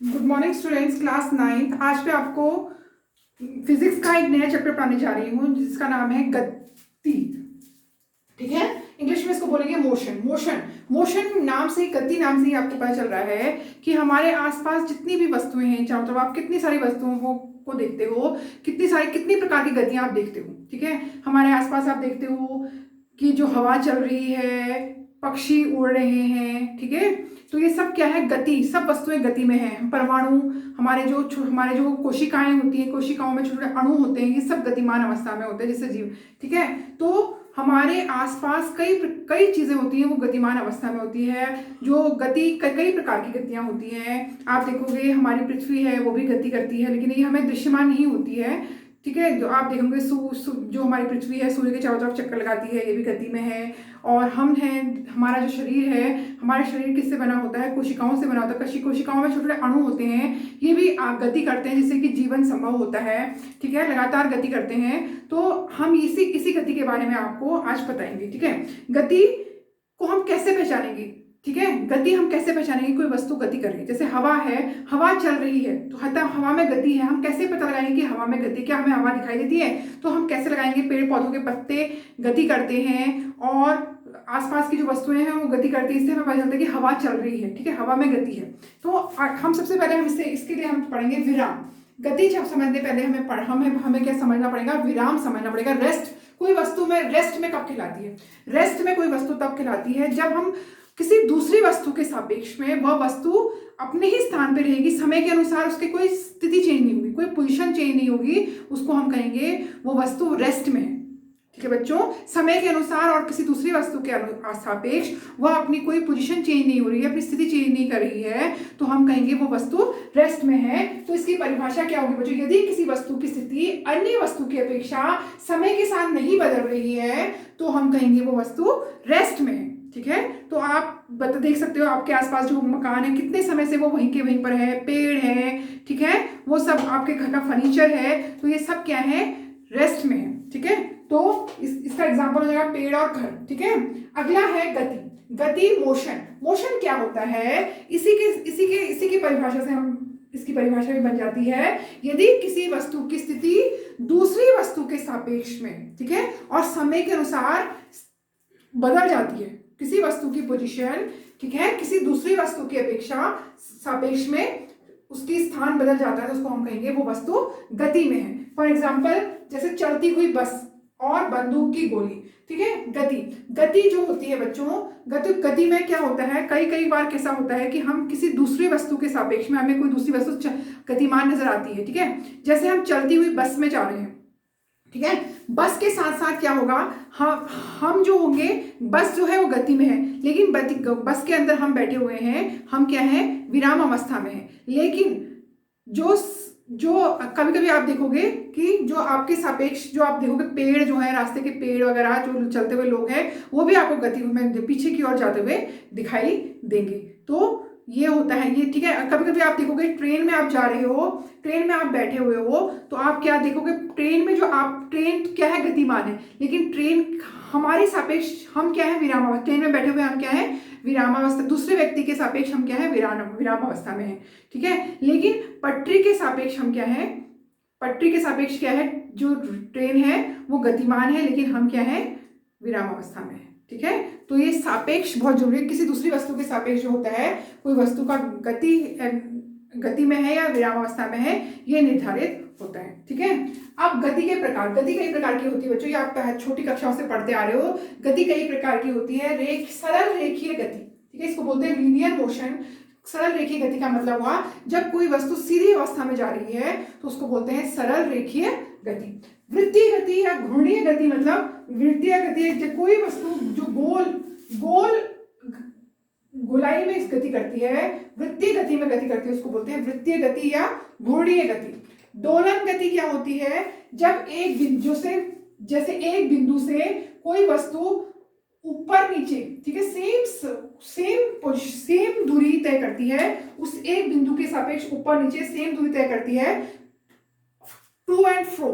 Good morning students, class 9। आज मैं आपको फिजिक्स का एक नया चैप्टर पढ़ाने जा रही हूँ जिसका नाम है गति। ठीक है, इंग्लिश में इसको बोलेंगे मोशन। मोशन मोशन नाम से, गति नाम से ही आपको पता चल रहा है कि हमारे आसपास जितनी भी वस्तुएं हैं, चारों तरफ आप कितनी सारी वस्तुओं को देखते हो, कितनी प्रकार की गतियां आप देखते हो। ठीक है, हमारे आसपास आप देखते हो कि जो हवा चल रही है, पक्षी उड़ रहे हैं। ठीक है, तो ये सब क्या है? गति। सब वस्तुएं गति में है। परमाणु, हमारे जो कोशिकाएं होती हैं, कोशिकाओं में छोटे छोटे अणु होते हैं, ये सब गतिमान अवस्था में होते हैं, जैसे जीव। ठीक है, तो हमारे आसपास कई चीजें होती हैं, वो गतिमान अवस्था में होती है। जो गति कई प्रकार की गतियां होती हैं। आप देखोगे हमारी पृथ्वी है, वो भी गति करती है, लेकिन ये हमें दृश्यमान नहीं होती है। ठीक है, जो आप देखोगे जो हमारी पृथ्वी है, सूर्य के चारों तरफ चक्कर लगाती है, ये भी गति में है। और हम हैं, हमारा जो शरीर है, हमारा शरीर किससे बना होता है? कोशिकाओं से बना होता है। कोशिकाओं में छोटे छोटे अणु होते हैं, ये भी गति करते हैं, जिससे कि जीवन संभव होता है। ठीक है, लगातार गति करते हैं। तो हम इसी गति के बारे में आपको आज बताएंगे। ठीक है, गति को हम कैसे पहचानेंगे? ठीक है, गति हम कैसे पहचानेंगे? कोई वस्तु गति कर रही है, जैसे हवा है, हवा चल रही है, तो हवा में गति है। हम कैसे पता लगाएंगे कि हवा में गति? क्या हमें हवा दिखाई देती है? तो हम कैसे लगाएंगे? पेड़ पौधों के पत्ते गति करते हैं और आसपास की जो वस्तुएं हैं वो गति करती है, इससे हमें पता चलता है कि हवा चल रही है। ठीक है, हवा में गति है। तो हम सबसे पहले इसके लिए हम पढ़ेंगे विराम। गति जब समझने पहले हमें क्या समझना पड़ेगा? विराम समझना पड़ेगा। रेस्ट। कोई वस्तु में रेस्ट में कब खिलाती है? रेस्ट में कोई वस्तु तब खिलाती है जब हम किसी दूसरी वस्तु के सापेक्ष में वह वस्तु अपने ही स्थान पे रहेगी, समय के अनुसार उसकी कोई स्थिति चेंज नहीं होगी, कोई पोजीशन चेंज नहीं होगी, उसको हम कहेंगे वो वस्तु रेस्ट में है। ठीक है बच्चों, समय के अनुसार और किसी दूसरी वस्तु के सापेक्ष वह अपनी कोई पोजीशन चेंज नहीं हो रही है, अपनी स्थिति चेंज नहीं कर रही है, तो हम कहेंगे वो वस्तु रेस्ट में है। तो इसकी परिभाषा क्या होगी बच्चों? यदि किसी वस्तु की स्थिति अन्य वस्तु की अपेक्षा समय के साथ नहीं बदल रही है, तो हम कहेंगे वो वस्तु रेस्ट में है। ठीक है, तो आप देख सकते हो आपके आसपास जो मकान है, कितने समय से वो वहीं पर है, पेड़ है, ठीक है, वो सब आपके घर का फर्नीचर है, तो ये सब क्या है? रेस्ट में है। ठीक है, तो इसका एग्जांपल हो जाएगा पेड़ और घर। ठीक है, अगला है गति। गति, मोशन। मोशन क्या होता है? इसी की परिभाषा से इसकी परिभाषा भी बन जाती है, यदि किसी वस्तु की स्थिति दूसरी वस्तु के सापेक्ष में, ठीक है, और समय के अनुसार बदल जाती है, किसी वस्तु की पोजीशन, ठीक है, किसी दूसरी वस्तु की अपेक्षा सापेक्ष में उसकी स्थान बदल जाता है, तो उसको हम कहेंगे वो वस्तु गति में है। फॉर एग्जाम्पल, जैसे चलती हुई बस और बंदूक की गोली। ठीक है, गति जो होती है बच्चों, गति में क्या होता है? कई बार कैसा होता है कि हम किसी दूसरी वस्तु के सापेक्ष में, हमें कोई दूसरी वस्तु गतिमान नजर आती है। ठीक है, जैसे हम चलती हुई बस में जा रहे हैं, ठीक है, बस के साथ साथ क्या होगा? हम जो होंगे, बस जो है वो गति में है, लेकिन बस के अंदर हम बैठे हुए हैं, हम क्या है? विराम अवस्था में है। लेकिन जो कभी कभी आप देखोगे कि जो आपके सापेक्ष, जो आप देखोगे पेड़ जो है, रास्ते के पेड़ वगैरह, जो चलते हुए लोग हैं, वो भी आपको गति में पीछे की ओर जाते हुए दिखाई देंगे। तो ये होता है ये। ठीक है, कभी कभी आप देखोगे ट्रेन में आप जा रहे हो, ट्रेन में आप बैठे हुए हो, तो आप क्या देखोगे? ट्रेन में ट्रेन क्या है? गतिमान है, लेकिन ट्रेन हमारे सापेक्ष हम क्या है? विराम अवस्था। ट्रेन में बैठे हुए हम क्या है? विराम अवस्था। दूसरे व्यक्ति के सापेक्ष हम क्या है? विराम अवस्था में है। ठीक है, लेकिन पटरी के सापेक्ष हम क्या है? पटरी के सापेक्ष क्या है? जो ट्रेन है वो गतिमान है, लेकिन हम क्या है? विराम अवस्था में है। ठीक है, तो ये सापेक्ष बहुत जरूरी है। किसी दूसरी वस्तु के सापेक्ष जो होता है, कोई वस्तु का गति में है या विराम अवस्था में है, ये निर्धारित होता है। ठीक है, अब गति के प्रकार। गति कई प्रकार की होती है बच्चों, ये आप छोटी कक्षाओं से पढ़ते आ रहे हो। गति कई प्रकार की होती है। सरल रेखीय गति, ठीक है, इसको बोलते हैं लीनियर मोशन। सरल रेखीय गति का मतलब हुआ जब कोई वस्तु सीधी अवस्था में जा रही है, तो उसको बोलते हैं सरल रेखीय गति। वृत्तीय गति या घूर्णीय गति, मतलब वृत्तीय गति कोई वस्तु जो गोल गोलाई में इस गति करती है, वृत्तीय गति में गति करती है, उसको बोलते हैं वृत्तीय गति या घूर्णीय गति। दोलन गति क्या होती है? जब एक बिंदु से कोई वस्तु ऊपर नीचे, ठीक है, सेम दूरी तय करती है, उस एक बिंदु के सापेक्ष ऊपर नीचे सेम दूरी तय करती है, to and fro.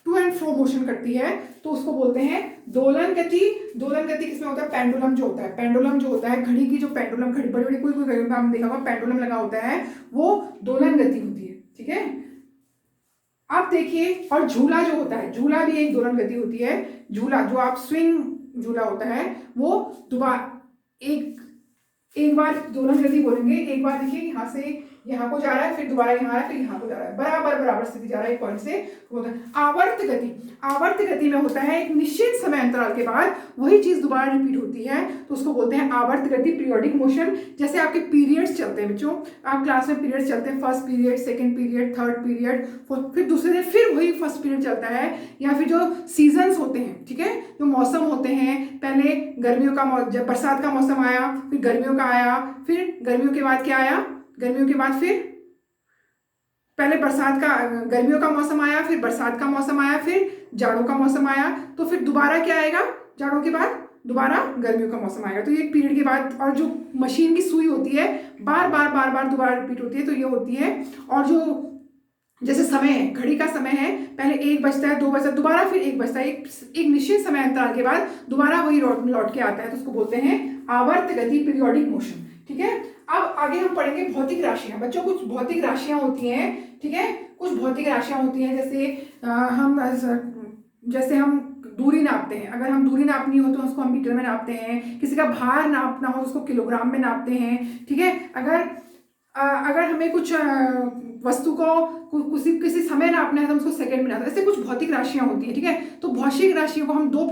To and fro motion करती है तो उसको बोलते हैं दोलन गति। दोलन गति किसमें होता है? पेंडुलम जो होता है, पेंडुलम जो होता है, घड़ी की जो पेंडुलम, घड़ी बड़ी बड़ी कोई घड़ी में आपने देखा होगा पेंडुलम लगा होता है, वो दोलन गति होती है। ठीक है, आप देखिए, और झूला जो होता है, झूला भी एक दोलन गति होती है। झूला जो आप स्विंग झूला होता है वो दोबारा एक बार दोलन गति बोलेंगे, एक बार देखिए यहाँ से यहाँ को जा रहा है, फिर दोबारा यहाँ आ रहा है, फिर यहाँ को जा रहा है, बराबर स्थिति जा रहा है एक पॉइंट से होता है। आवर्त गति, आवर्त गति में होता है एक निश्चित समय अंतराल के बाद वही चीज दोबारा रिपीट होती है तो उसको बोलते हैं आवर्त गति, पीरियोडिक मोशन। जैसे आपके पीरियड्स चलते हैं बच्चों, आप क्लास में पीरियड्स चलते हैं, first period, second period, third period, फिर दूसरे दिन फिर वही फर्स्ट पीरियड चलता है, या फिर जो सीजन्स होते हैं, ठीक है, जो मौसम होते हैं, पहले गर्मियों का जब बरसात का मौसम आया, फिर गर्मियों का आया, फिर गर्मियों के बाद क्या आया, गर्मियों के बाद फिर पहले बरसात का, गर्मियों का मौसम आया, फिर बरसात का मौसम आया, फिर जाड़ों का मौसम आया, तो फिर दोबारा क्या आएगा, जाड़ों के बाद दोबारा गर्मियों का मौसम आएगा। तो ये पीरियड के बाद, और जो मशीन की सुई होती है बार बार दोबारा रिपीट होती है, तो ये होती है। और जो जैसे समय है, घड़ी का समय है, पहले 1 बजता है, 2 बजता है, दोबारा फिर 1 बजता है, एक निश्चित समय अंतराल के बाद दोबारा वही लौट के आता है, तो उसको बोलते हैं आवर्त गति, पीरियोडिक मोशन। ठीक है, अब आगे हम पढ़ेंगे भौतिक राशियां। बच्चों कुछ भौतिक राशियां होती हैं, ठीक है, कुछ भौतिक राशियां होती हैं, जैसे हम दूरी नापते हैं, अगर हम दूरी नापनी हो तो उसको हम मीटर में नापते हैं, किसी का भार नापना हो तो उसको किलोग्राम में नापते हैं। ठीक है, अगर हमें कुछ वस्तु को किसी समय नापना है तो उसको सेकंड में नापते हैं। ऐसे कुछ भौतिक राशियां होती हैं। ठीक है, तो भौतिक राशियों को हम दो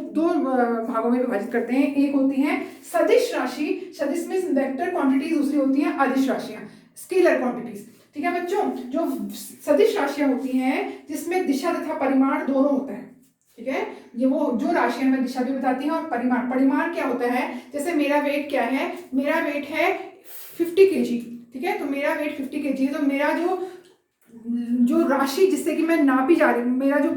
भागों में विभाजित करते हैं। एक होती है सदिश राशि, सदिश में वेक्टर क्वांटिटीज, दूसरी होती है अदिश राशियां, स्केलर क्वांटिटीज। ठीक है बच्चों, जो सदिश राशियां होती हैं जिसमें दिशा तथा परिमाण दोनों होता है। ठीक है, ये वो जो राशियां हमें दिशा भी बताती हैं और परिमाण क्या होता है, जैसे मेरा वेट क्या है, मेरा वेट है 50 kg। ठीक है, तो मेरा वेट 50 kg है, तो मेरा जो राशि जिससे कि मैं नापी जा रही हूँ, मेरा जो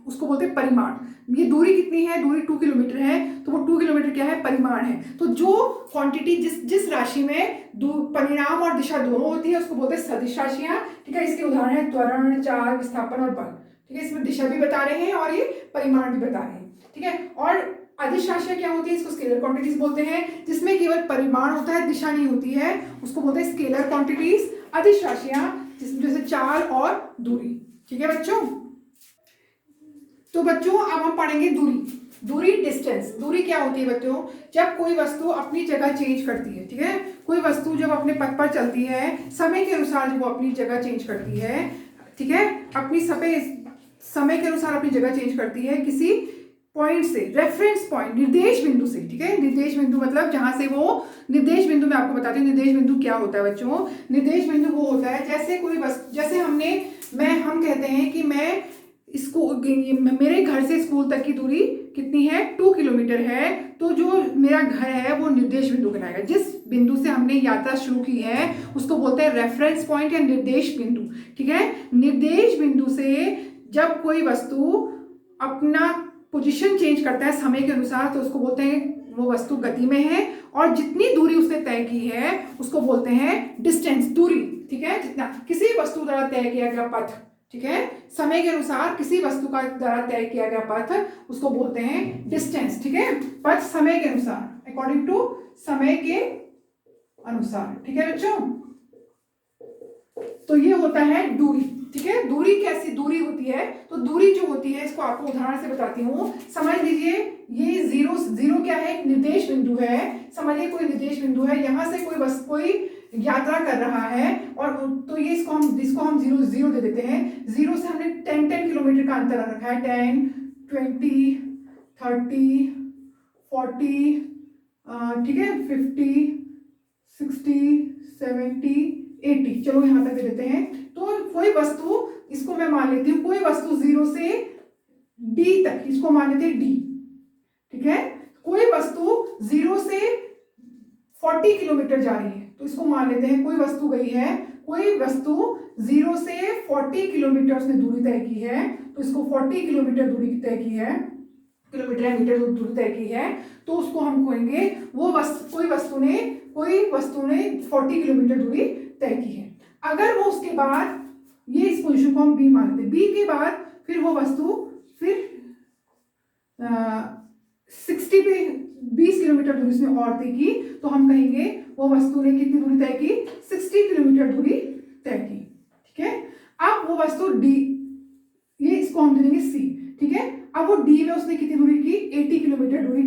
उसको बोलते हैं परिमाण। ये दूरी कितनी है, दूरी 2 किलोमीटर है, तो वो 2 किलोमीटर क्या है, परिमाण है। तो जो क्वांटिटी जिस राशि में परिणाम और दिशा दोनों होती है उसको बोलते हैं सदिश राशियां। ठीक है, इसके उदाहरण है त्वरण, चाल, विस्थापन और बल। ठीक है, इसमें दिशा भी बता रहे हैं और ये परिमाण भी बता रहे हैं। ठीक है, और अदिश राशियां क्या होती है, इसको स्केलर क्वांटिटीज बोलते हैं, जिसमें केवल परिमाण होता है, दिशा नहीं होती है, उसको बोलते हैं स्केलर क्वांटिटीज। अदिश राशियां जिसमें जैसे चाल और दूरी। ठीक है बच्चों, तो बच्चों अब हम पढ़ेंगे दूरी। दूरी, डिस्टेंस। दूरी क्या होती है बच्चों, जब कोई वस्तु अपनी जगह चेंज करती है। ठीक है, कोई वस्तु जब अपने पथ पर चलती है, समय के अनुसार जब वो अपनी जगह चेंज करती है, ठीक है, अपनी समय के अनुसार अपनी जगह चेंज करती है किसी पॉइंट से, रेफरेंस पॉइंट, निर्देश बिंदु से। ठीक है, निर्देश बिंदु मतलब जहां से वो, निर्देश बिंदु में आपको बताती हूँ निर्देश बिंदु क्या होता है बच्चों। निर्देश बिंदु वो होता है जैसे कोई जैसे हम कहते हैं कि मेरे घर से स्कूल तक की दूरी कितनी है, 2 किलोमीटर है, तो जो मेरा घर है वो निर्देश बिंदु कहलाएगा। जिस बिंदु से हमने यात्रा शुरू की है उसको बोलते हैं रेफरेंस पॉइंट या निर्देश बिंदु। ठीक है, निर्देश बिंदु से जब कोई वस्तु अपना पोजीशन चेंज करता है समय के अनुसार तो उसको बोलते हैं वो वस्तु गति में है, और जितनी दूरी उसने तय की है उसको बोलते हैं डिस्टेंस, दूरी। ठीक है, जितना किसी वस्तु द्वारा तय किया गया पथ, ठीक है, समय के अनुसार किसी वस्तु का द्वारा तय किया गया पथ उसको बोलते हैं डिस्टेंस। ठीक है, पथ समय के अनुसार, अकॉर्डिंग टू समय के अनुसार। ठीक है बच्चों, तो ये होता है दूरी। ठीक है, दूरी कैसी दूरी होती है, तो दूरी जो होती है इसको आपको उदाहरण से बताती हूँ। समझ लीजिए ये जीरो क्या है, एक निर्देश बिंदु है। समझिए कोई निर्देश बिंदु है, यहाँ से कोई यात्रा कर रहा है, और तो ये इसको हम जीरो दे देते हैं। जीरो से हमने 10 किलोमीटर का अंतर रखा है, 10, 20, 30, 40, ठीक है, 50, 60, 70, 80, चलो यहाँ तक दे देते हैं। तो कोई वस्तु, इसको मैं मान लेती हूँ, कोई वस्तु 0 से D तक, इसको मान लेते हैं D। ठीक है, कोई वस्तु 0 से 40 किलोमीटर जा रही है, तो इसको मान लेते हैं कोई वस्तु गई है, कोई वस्तु 0 से 40 किलोमीटर उसने दूरी तय की है, तो इसको 40 किलोमीटर दूरी तय की है, किलोमीटर या मीटर दूरी तय की है, तो उसको हम कहेंगे वो कोई वस्तु ने 40 किलोमीटर दूरी तय की है। अगर वो उसके बाद, ये इस पोजीशन को हम बी मान लेते हैं, बी के बाद फिर वो वस्तु फिर 60 पे 20 किलोमीटर दूरी उसने और तय की, तो हम कहेंगे वो वस्तु ने कितनी दूरी तय की, 60 किलोमीटर दूरी तय की। ठीक है, अब वो वस्तु डी, ये इसको हम दे देंगे सी। ठीक है, अब वो डी में उसने कितनी दूरी की, 80 किलोमीटर दूरी,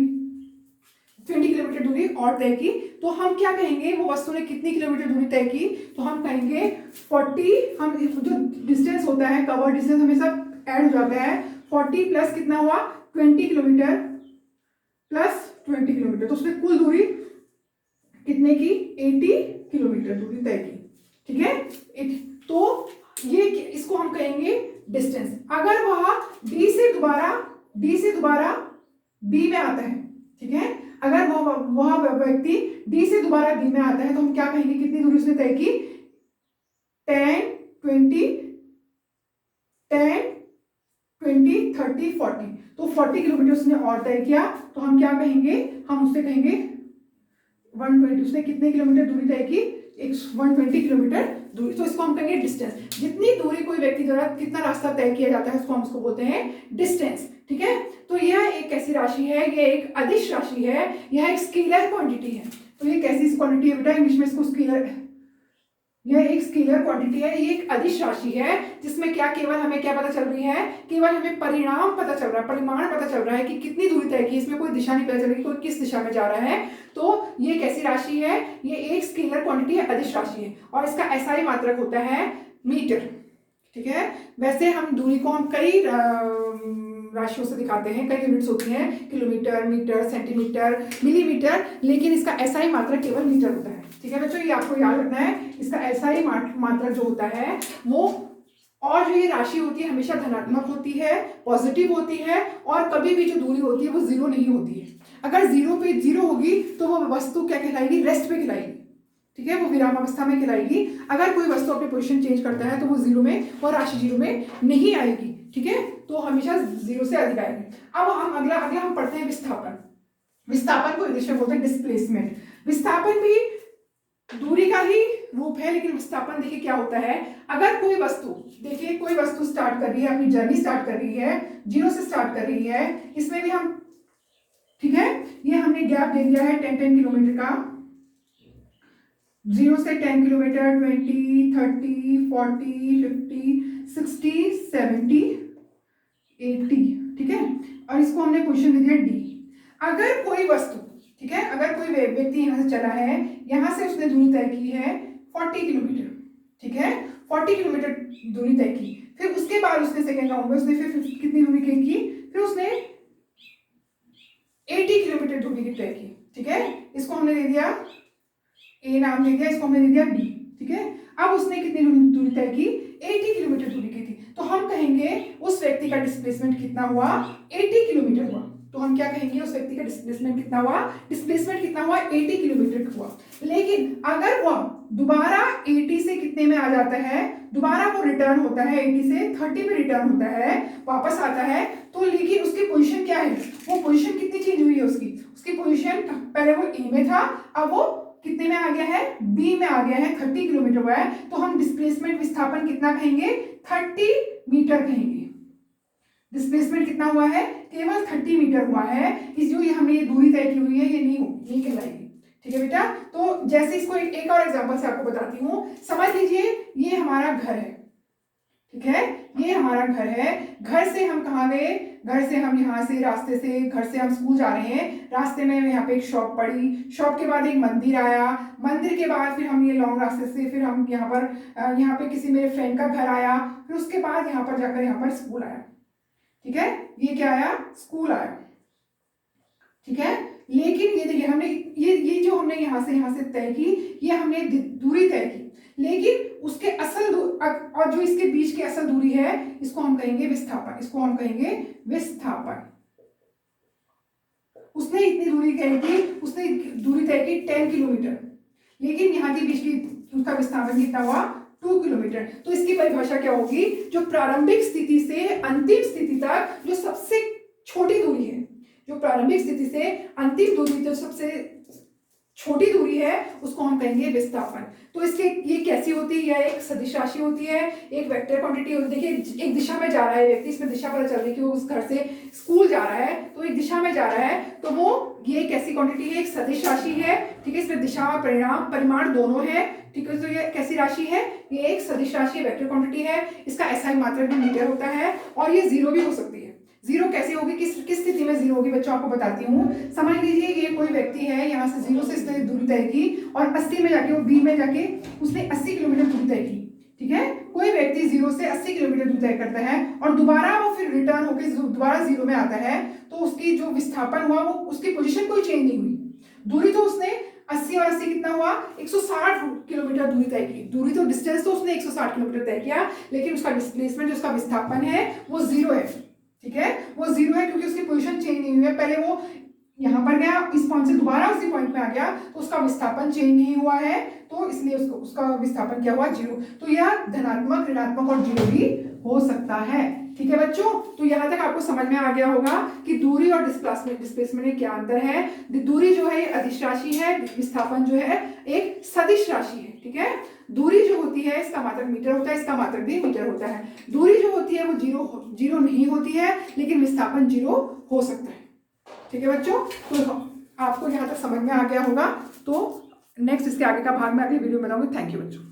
20 किलोमीटर दूरी और तय की, तो हम क्या कहेंगे, वो वस्तु ने कितनी किलोमीटर दूरी तय की, तो हम कहेंगे 40, हम जो डिस्टेंस होता है, कवर डिस्टेंस हमेशा ऐड हो जाता है, 40 प्लस कितना हुआ, 20 किलोमीटर प्लस 20 किलोमीटर, तो उसने कुल दूरी कितने की, 80 किलोमीटर दूरी तय की। ठीक है, तो ये इसको हम कहेंगे डिस्टेंस। अगर वह डी से दोबारा बी में आता है, ठीक है, अगर वह व्यक्ति डी से दोबारा बी में आता है, तो हम क्या कहेंगे, कितनी दूरी उसने तय की, 10, 20, 30, 40, तो 40 किलोमीटर उसने और तय किया, तो हम क्या कहेंगे, हम उससे कहेंगे 120, उसने कितने किलोमीटर दूरी तय की, 120 किलोमीटर दूरी, तो इसको हम कहेंगे डिस्टेंस। जितनी दूरी कोई व्यक्ति द्वारा कितना रास्ता तय किया जाता है, उसको हम उसको बोलते हैं डिस्टेंस। ठीक है, तो यह एक कैसी राशि है, यह एक अदिश राशि है, यह एक स्केलर क्वांटिटी है। तो ये कैसी क्वांटिटी है बेटा, इंग्लिश में इसको स्केलर, यह एक स्केलर क्वांटिटी है, ये एक अदिश राशि है, जिसमें क्या केवल हमें क्या पता चल रही है, केवल हमें परिणाम पता चल रहा है, परिमाण पता चल रहा है कि कितनी दूरी तय की, इसमें कोई दिशा नहीं पता चल रही, कोई किस दिशा में जा रहा है। तो ये कैसी राशि है, ये एक स्केलर क्वांटिटी है, अदिश राशि है, और इसका एसआई मात्रक होता है मीटर। ठीक है, वैसे हम दूरी को हम कई राशियों से दिखाते हैं, कई यूनिट्स होती हैं, किलोमीटर, मीटर, सेंटीमीटर, मिलीमीटर, लेकिन इसका एसआई मात्रक केवल मीटर होता है। ठीक है बच्चों, ये आपको याद रखना है, इसका एसआई मात्रक जो होता है वो, और जो ये राशि होती है हमेशा धनात्मक होती है, पॉजिटिव होती है, और कभी भी जो दूरी होती है वो जीरो नहीं होती है। अगर जीरो होगी तो वो वस्तु क्या कहलाएगी, रेस्ट पे कहलाएगी। ठीक है, वो विरामावस्था में कहलाएगी। अगर कोई वस्तु अपनी पोजीशन चेंज करता है तो वो जीरो में, वो राशि जीरो में नहीं आएगी। ठीक है, तो हमेशा जीरो से अधिक आएगी। अब हम अगला हम पढ़ते हैं विस्थापन। विस्थापन को इंग्लिश में बोलते हैं डिस्प्लेसमेंट। विस्थापन भी दूरी का ही रूप है, लेकिन विस्थापन देखिए क्या होता है, अगर कोई वस्तु, देखिए कोई वस्तु स्टार्ट कर रही है, अपनी जर्नी स्टार्ट कर रही है, जीरो से स्टार्ट कर रही है, इसमें भी हम, ठीक है, ये हमने गैप दे दिया है 10 किलोमीटर का, 0 से 10 किलोमीटर, 20, 30, 40, 50, 60, 70, 80। ठीक है, और इसको हमने पोजीशन दे दिया डी। अगर कोई वस्तु, ठीक है, अगर कोई व्यक्ति यहाँ से चला है, यहाँ से उसने दूरी तय की है 40 किलोमीटर। ठीक है, 40 किलोमीटर दूरी तय की, फिर उसके बाद उसने सेकेंड राउंड में उसने फिर कितनी दूरी तय की, फिर उसने 80 किलोमीटर दूरी की तय की। ठीक है, इसको हमने दे दिया ए नाम दे दिया, इसको हमने दे दिया बी। ठीक है, अब उसने कितनी दूरी तय की, 80 किलोमीटर दूरी की थी, तो हम कहेंगे उस व्यक्ति का डिस्प्लेसमेंट कितना हुआ, 80 किलोमीटर हुआ। तो हम क्या कहेंगे, उस व्यक्ति का डिस्प्लेसमेंट कितना हुआ, 80 किलोमीटर हुआ। लेकिन अगर वो दोबारा 80 से कितने में आ जाता है, दोबारा वो रिटर्न होता है 80 से 30 में रिटर्न होता है, वापस आता है, तो लेकिन उसकी पोजीशन क्या है, वो पोजीशन कितनी चेंज हुई है, उसकी पोजीशन पहले वो ए में था, अब वो कितने में आ गया है, बी में आ गया है, 30 किलोमीटर हुआ है, तो हम डिस्प्लेसमेंट विस्थापन कितना कहेंगे, 30 मीटर कहेंगे। डिस्प्लेसमेंट कितना हुआ है, केवल 30 मीटर हुआ है, इस जो ये हमने ये दूरी तय की हुई है, ये नहीं कहलाएगी। ठीक है बेटा, तो जैसे इसको एक और एग्जांपल से आपको बताती हूँ। समझ लीजिए ये हमारा घर है, ठीक है, ये हमारा घर है, घर से हम कहाँ गए, घर से हम यहाँ से रास्ते से, घर से हम स्कूल जा रहे हैं, रास्ते में यहाँ पे एक शॉप पड़ी, शॉप के बाद एक मंदिर आया, मंदिर के बाद फिर हम ये लॉन्ग रास्ते से फिर हम यहाँ पे किसी मेरे फ्रेंड का घर आया, फिर उसके बाद यहाँ पर जाकर यहाँ पर स्कूल आया। ठीक है, ये क्या आया, स्कूल आया। ठीक है, लेकिन ये देखिए हमने ये जो हमने यहाँ से तय की, ये हमने दूरी तय की, लेकिन उसके असल और जो इसके बीच की असल दूरी है, इसको हम कहेंगे विस्थापन। इसको हम कहेंगे विस्थापन। उसने इतनी दूरी तय की, उसने दूरी तय की 10 किलोमीटर, लेकिन यहाँ के बीच की उसका विस्थापन कितना हुआ, 2 किलोमीटर। तो इसकी परिभाषा क्या होगी, जो प्रारंभिक स्थिति से अंतिम स्थिति तक जो सबसे छोटी दूरी है, जो प्रारंभिक स्थिति से अंतिम दूरी जो सबसे छोटी दूरी है उसको हम कहेंगे विस्थापन। तो इसके ये कैसी होती है, यह एक सदिश राशि होती है, एक वेक्टर क्वांटिटी होती है। देखिए एक दिशा में जा रहा है व्यक्ति, इसमें दिशा पता चल रही है कि वो उस घर से स्कूल जा रहा है, तो एक दिशा में जा रहा है, तो वो ये कैसी क्वांटिटी है, एक सदिश राशि है, ठीक है। इसमें दिशा और परिमाण दोनों है, ठीक है। तो ये कैसी राशि है, ये एक सदिश राशि वेक्टर क्वांटिटी है, इसका एसआई मात्रक भी मीटर होता है, और ये जीरो भी हो सकती है। जीरो कैसे होगी, किस स्थिति में जीरो होगी बच्चों, आपको बताती हूँ। समझ लीजिए ये कोई व्यक्ति है, यहाँ से जीरो से इसने दूरी तय की और 80 में जाके वो बी में जाके उसने 80 किलोमीटर दूरी तय की, ठीक है। कोई व्यक्ति जीरो से 80 किलोमीटर दूरी तय करता है और दोबारा वो फिर रिटर्न होकर दोबारा जीरो में आता है, तो उसकी जो विस्थापन हुआ वो उसकी पोजीशन कोई चेंज नहीं हुई। दूरी तो उसने 80 और 80 कितना हुआ, 160 किलोमीटर दूरी तय की। दूरी तो डिस्टेंस तो उसने 160 किलोमीटर तय किया, लेकिन उसका डिस्प्लेसमेंट जो उसका विस्थापन है वो जीरो है, ठीक है। वो जीरो है क्योंकि उसकी पोजीशन चेंज नहीं हुई है। पहले वो यहाँ पर गया, इस पॉइंट से दोबारा उसी पॉइंट में आ गया, तो उसका विस्थापन चेंज नहीं हुआ है, तो इसलिए उसका विस्थापन क्या हुआ, जीरो। तो यह धनात्मक, ऋणात्मक और जीरो भी हो सकता है, ठीक है बच्चों। तो यहाँ तक आपको समझ में आ गया होगा कि दूरी और डिस्प्लेसमेंट में क्या अंतर है। दूरी जो है अदिश राशि है, विस्थापन जो है एक सदिश राशि है, ठीक है। दूरी जो होती है इसका मात्रक मीटर होता है, इसका मात्रक भी मीटर होता है। दूरी जो होती है वो जीरो नहीं होती है, लेकिन विस्थापन जीरो हो सकता है, ठीक है बच्चों। तो आपको यहाँ तक समझ में आ गया होगा। तो नेक्स्ट इसके आगे का भाग मैं अगली वीडियो में बताऊंगी। थैंक यू बच्चों।